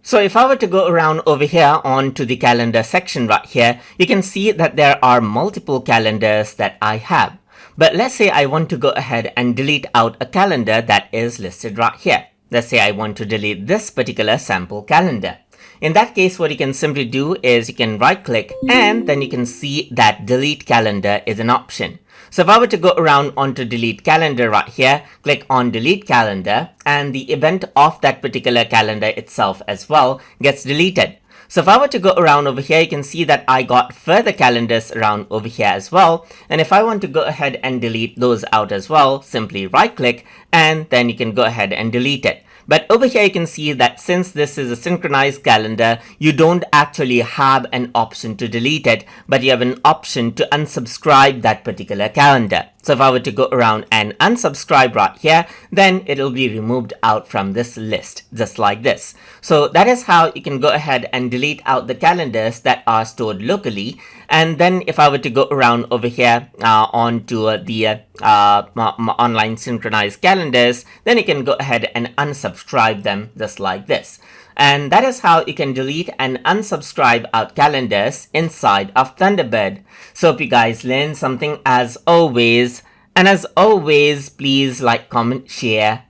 So if I were to go around over here onto the calendar section right here, you can see that there are multiple calendars that I have. But let's say I want to go ahead and delete out a calendar that is listed right here. Let's say I want to delete this particular sample calendar. In that case, what you can simply do is you can right click and then you can see that delete calendar is an option. So if I were to go around onto delete calendar right here, click on delete calendar and the event of that particular calendar itself as well gets deleted. So if I were to go around over here, you can see that I got further calendars around over here as well. And if I want to go ahead and delete those out as well, simply right click and then you can go ahead and delete it. But over here you can see that since this is a synchronized calendar, you don't actually have an option to delete it, but you have an option to unsubscribe that particular calendar. So if I were to go around and unsubscribe right here, then it'll be removed out from this list, just like this. So that is how you can go ahead and delete out the calendars that are stored locally. And then if I were to go around over here onto the online synchronized calendars, then you can go ahead and unsubscribe them just like this. And that is how you can delete and unsubscribe out calendars inside of Thunderbird. So hope you guys learned something as always. And as always, please like, comment, share,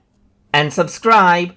and subscribe.